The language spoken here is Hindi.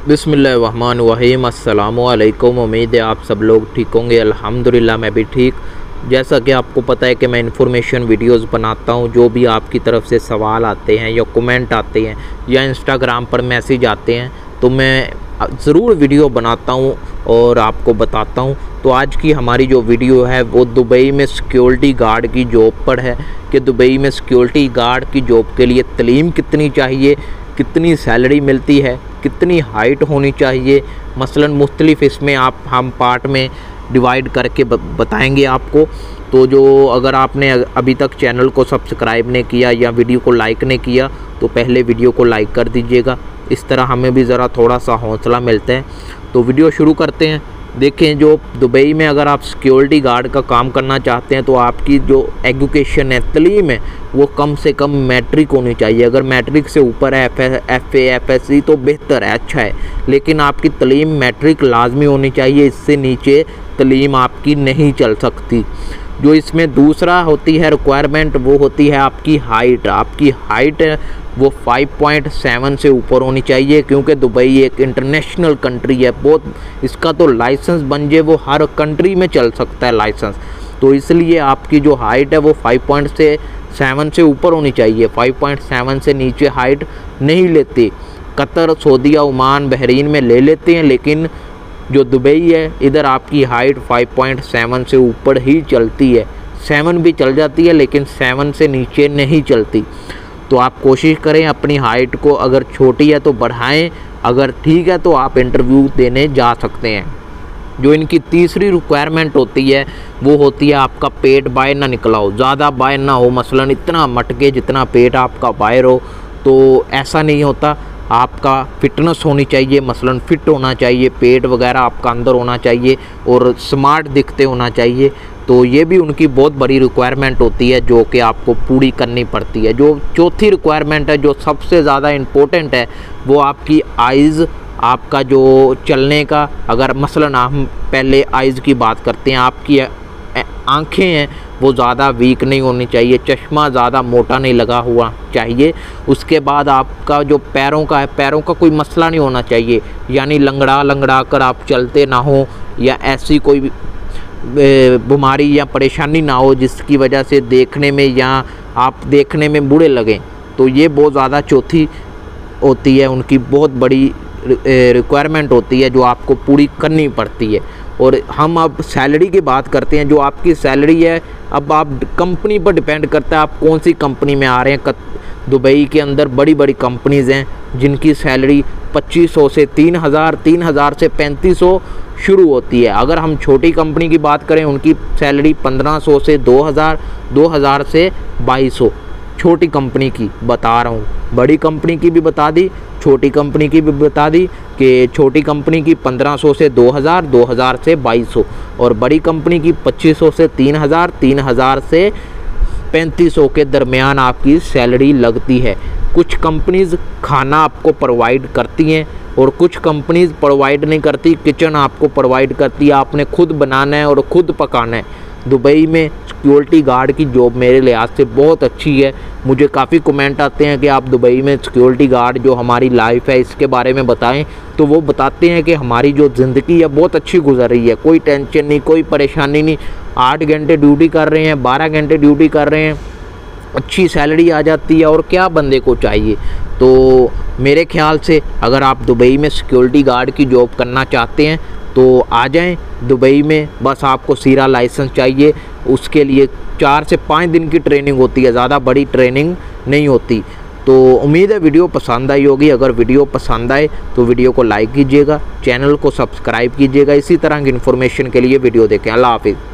बिस्मिल्लाहिर्रहमानिर्रहीम। अस्सलामुअलैकुम। उम्मीद है आप सब लोग ठीक होंगे। अल्हम्दुलिल्लाह मैं भी ठीक। जैसा कि आपको पता है कि मैं इन्फॉर्मेशन वीडियोस बनाता हूं। जो भी आपकी तरफ से सवाल आते हैं या कमेंट आते हैं या इंस्टाग्राम पर मैसेज आते हैं तो मैं ज़रूर वीडियो बनाता हूं और आपको बताता हूं। तो आज की हमारी जो वीडियो है वो दुबई में सिक्योरिटी गार्ड की जॉब पर है कि दुबई में सिक्योरिटी गार्ड की जॉब के लिए तालीम कितनी चाहिए, कितनी सैलरी मिलती है, कितनी हाइट होनी चाहिए, मसलन मुख्तलिफ इसमें हम पार्ट में डिवाइड करके बताएंगे आपको। तो जो अगर आपने अभी तक चैनल को सब्सक्राइब नहीं किया या वीडियो को लाइक नहीं किया तो पहले वीडियो को लाइक कर दीजिएगा। इस तरह हमें भी ज़रा थोड़ा सा हौसला मिलता है। तो वीडियो शुरू करते हैं। देखें, जो दुबई में अगर आप सिक्योरिटी गार्ड का काम करना चाहते हैं तो आपकी जो एजुकेशन है, तालीम है, वो कम से कम मैट्रिक होनी चाहिए। अगर मैट्रिक से ऊपर है FA, तो बेहतर है, अच्छा है, लेकिन आपकी तालीम मैट्रिक लाजमी होनी चाहिए। इससे नीचे तालीम आपकी नहीं चल सकती। जो इसमें दूसरा होती है रिक्वायरमेंट वो होती है आपकी हाइट। आपकी हाइट वो 5.7 से ऊपर होनी चाहिए, क्योंकि दुबई एक इंटरनेशनल कंट्री है। बहुत इसका तो लाइसेंस बन जाए वो हर कंट्री में चल सकता है लाइसेंस। तो इसलिए आपकी जो हाइट है वो 5.7 से ऊपर होनी चाहिए। 5.7 से नीचे हाइट नहीं लेते। कतर, सऊदीया, ओमान, बहरीन में ले लेते हैं, लेकिन जो दुबई है इधर आपकी हाइट 5.7 से ऊपर ही चलती है। 7 भी चल जाती है लेकिन 7 से नीचे नहीं चलती। तो आप कोशिश करें अपनी हाइट को, अगर छोटी है तो बढ़ाएं, अगर ठीक है तो आप इंटरव्यू देने जा सकते हैं। जो इनकी तीसरी रिक्वायरमेंट होती है वो होती है आपका पेट बाहर ना निकला हो, ज़्यादा बाहर ना हो, मसलन इतना मटके जितना पेट आपका बाहर हो, तो ऐसा नहीं होता। आपका फिटनेस होनी चाहिए, मसलन फिट होना चाहिए, पेट वगैरह आपका अंदर होना चाहिए और स्मार्ट दिखते होना चाहिए। तो ये भी उनकी बहुत बड़ी रिक्वायरमेंट होती है जो कि आपको पूरी करनी पड़ती है। जो चौथी रिक्वायरमेंट है, जो सबसे ज़्यादा इम्पोर्टेंट है, वो आपकी आइज़, आपका जो चलने का, अगर मसलन हम पहले आइज़ की बात करते हैं, आपकी आँखें हैं वो ज़्यादा वीक नहीं होनी चाहिए, चश्मा ज़्यादा मोटा नहीं लगा हुआ चाहिए। उसके बाद आपका जो पैरों का है, पैरों का कोई मसला नहीं होना चाहिए, यानी लंगड़ा कर आप चलते ना हो या ऐसी कोई बीमारी या परेशानी ना हो जिसकी वजह से देखने में या आप देखने में बुरे लगें। तो ये बहुत ज़्यादा चौथी होती है, उनकी बहुत बड़ी रिक्वायरमेंट होती है जो आपको पूरी करनी पड़ती है। और हम अब सैलरी की बात करते हैं। जो आपकी सैलरी है, अब आप कंपनी पर डिपेंड करता है आप कौन सी कंपनी में आ रहे हैं। दुबई के अंदर बड़ी बड़ी कंपनीज़ हैं जिनकी सैलरी 2500 से 3000, 3000 से 3500 शुरू होती है। अगर हम छोटी कंपनी की बात करें उनकी सैलरी 1500 से 2000, 2000 से 2200। छोटी कंपनी की बता रहा हूँ, बड़ी कंपनी की भी बता दी, छोटी कंपनी की भी बता दी कि छोटी कंपनी की 1500 से 2000, 2000 से 2200 और बड़ी कंपनी की 2500 से 3000, 3000 से 3500 के दरमियान आपकी सैलरी लगती है। कुछ कंपनीज़ खाना आपको प्रोवाइड करती हैं और कुछ कंपनीज़ प्रोवाइड नहीं करती, किचन आपको प्रोवाइड करती है, आपने खुद बनाना है और ख़ुद पकाना है। दुबई में सिक्योरिटी गार्ड की जॉब मेरे लिहाज से बहुत अच्छी है। मुझे काफ़ी कमेंट आते हैं कि आप दुबई में सिक्योरिटी गार्ड जो हमारी लाइफ है इसके बारे में बताएं। तो वो बताते हैं कि हमारी जो ज़िंदगी है बहुत अच्छी गुजर रही है, कोई टेंशन नहीं, कोई परेशानी नहीं। 8 घंटे ड्यूटी कर रहे हैं, 12 घंटे ड्यूटी कर रहे हैं, अच्छी सैलरी आ जाती है, और क्या बंदे को चाहिए। तो मेरे ख्याल से अगर आप दुबई में सिक्योरिटी गार्ड की जॉब करना चाहते हैं तो आ जाएं दुबई में। बस आपको सीरा लाइसेंस चाहिए। उसके लिए 4 से 5 दिन की ट्रेनिंग होती है, ज़्यादा बड़ी ट्रेनिंग नहीं होती। तो उम्मीद है वीडियो पसंद आई होगी। अगर वीडियो पसंद आए तो वीडियो को लाइक कीजिएगा, चैनल को सब्सक्राइब कीजिएगा। इसी तरह की इन्फॉर्मेशन के लिए वीडियो देखें। अल्लाह हाफिज़।